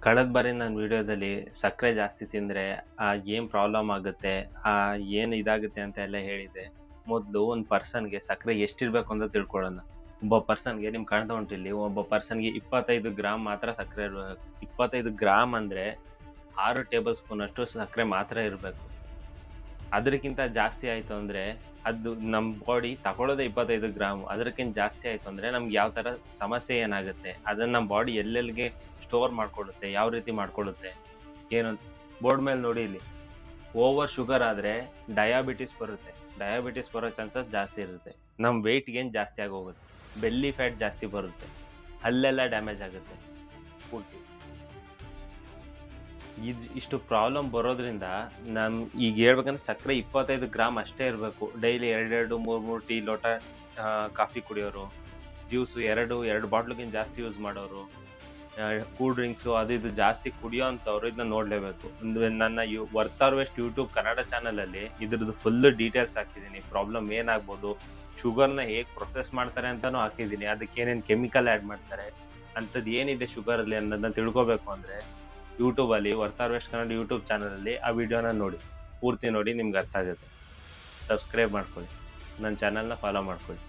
ಕಳೆದ ಬಾರಿ ನನ್ನ ವಿಡಿಯೋದಲ್ಲಿ ಸಕ್ಕರೆ ಜಾಸ್ತಿ ತಿಂದರೆ ಏನು ಪ್ರಾಬ್ಲಮ್ ಆಗುತ್ತೆ, ಏನು ಇದಾಗುತ್ತೆ ಅಂತ ಎಲ್ಲ ಹೇಳಿದ್ದೆ. ಮೊದಲು ಒಂದು ಪರ್ಸನ್ಗೆ ಸಕ್ಕರೆ ಎಷ್ಟಿರಬೇಕು ಅಂತ ತಿಳ್ಕೊಳ್ಳೋಣ. ಒಬ್ಬ ಪರ್ಸನ್ಗೆ ನಿಮ್ಗೆ ಕಾಣ್ತಾ ಉಂಟು ಇಲ್ಲಿ, ಒಬ್ಬ ಪರ್ಸನ್ಗೆ 25 ಗ್ರಾಮ್ ಮಾತ್ರ ಸಕ್ಕರೆ ಇರಬೇಕು. 25 ಗ್ರಾಮ್ ಅಂದರೆ 6 ಟೇಬಲ್ ಸ್ಪೂನಷ್ಟು ಸಕ್ಕರೆ ಮಾತ್ರ ಇರಬೇಕು. ಅದಕ್ಕಿಂತ ಜಾಸ್ತಿ ಆಯಿತು ಅಂದರೆ ಅದು ನಮ್ಮ ಬಾಡಿ ತಗೊಳ್ಳೋದೇ 25 ಗ್ರಾಮ್. ಅದಕ್ಕಿಂತ ಜಾಸ್ತಿ ಆಯಿತು ಅಂದರೆ ನಮ್ಗೆ ಯಾವ ಥರ ಸಮಸ್ಯೆ ಏನಾಗುತ್ತೆ, ಅದನ್ನು ನಮ್ಮ ಬಾಡಿ ಎಲ್ಲೆಲ್ಲಿಗೆ ಸ್ಟೋರ್ ಮಾಡ್ಕೊಳ್ಳುತ್ತೆ, ಯಾವ ರೀತಿ ಮಾಡ್ಕೊಳ್ಳುತ್ತೆ ಏನು ಬೋರ್ಡ್ ಮೇಲೆ ನೋಡಿ ಇಲ್ಲಿ. ಓವರ್ ಶುಗರ್ ಆದರೆ ಡಯಾಬಿಟಿಸ್ ಬರುತ್ತೆ. ಡಯಾಬಿಟಿಸ್ ಬರೋ ಚಾನ್ಸಸ್ ಜಾಸ್ತಿ ಇರುತ್ತೆ. ನಮ್ಮ ವೆಯ್ಟ್ ಗೇನ್ ಜಾಸ್ತಿ ಆಗೋಗುತ್ತೆ. ಬೆಲ್ಲಿ ಫ್ಯಾಟ್ ಜಾಸ್ತಿ ಬರುತ್ತೆ. ಹಲ್ಲೆಲ್ಲ ಡ್ಯಾಮೇಜ್ ಆಗುತ್ತೆ ಪೂರ್ತಿ. ಇಷ್ಟು ಪ್ರಾಬ್ಲಮ್ ಬರೋದ್ರಿಂದ ಈಗ ಹೇಳ್ಬೇಕಂದ್ರೆ ಸಕ್ಕರೆ 25 ಗ್ರಾಮ್ ಅಷ್ಟೇ ಇರಬೇಕು. ಡೈಲಿ 2 3 ಟೀ ಲೋಟ ಕಾಫಿ ಕುಡಿಯೋರು, ಜ್ಯೂಸು 2 ಬಾಟ್ಲಿಗಿಂತ ಜಾಸ್ತಿ ಯೂಸ್ ಮಾಡೋರು, ಕೂಲ್ ಡ್ರಿಂಕ್ಸು ಅದು ಇದು ಜಾಸ್ತಿ ಕುಡಿಯೋ ಅಂಥವ್ರು ಇದನ್ನ ನೋಡಲೇಬೇಕು. ನನ್ನ worth or waste YouTube Kannada ಚಾನಲಲ್ಲಿ ಇದ್ರದ್ದು ಫುಲ್ಲು ಡೀಟೇಲ್ಸ್ ಹಾಕಿದ್ದೀನಿ. ಪ್ರಾಬ್ಲಮ್ ಏನಾಗ್ಬೋದು, ಶುಗರ್ನ ಹೇಗೆ ಪ್ರೊಸೆಸ್ ಮಾಡ್ತಾರೆ ಅಂತಲೂ ಹಾಕಿದ್ದೀನಿ. ಅದಕ್ಕೆ ಏನೇನು ಕೆಮಿಕಲ್ ಆ್ಯಡ್ ಮಾಡ್ತಾರೆ, ಅಂಥದ್ದು ಏನಿದೆ ಶುಗರಲ್ಲಿ ಅನ್ನೋದನ್ನ ತಿಳ್ಕೊಬೇಕು ಅಂದರೆ ಯೂಟ್ಯೂಬಲ್ಲಿ worth or waste Kannada YouTube ಚಾನಲಲ್ಲಿ ಆ ವಿಡಿಯೋನ ನೋಡಿ, ಪೂರ್ತಿ ನೋಡಿ, ನಿಮ್ಗೆ ಅರ್ಥ ಆಗುತ್ತೆ. ಸಬ್ಸ್ಕ್ರೈಬ್ ಮಾಡ್ಕೊಳ್ಳಿ, ನನ್ನ ಚಾನಲ್ನ ಫಾಲೋ ಮಾಡ್ಕೊಳ್ಳಿ.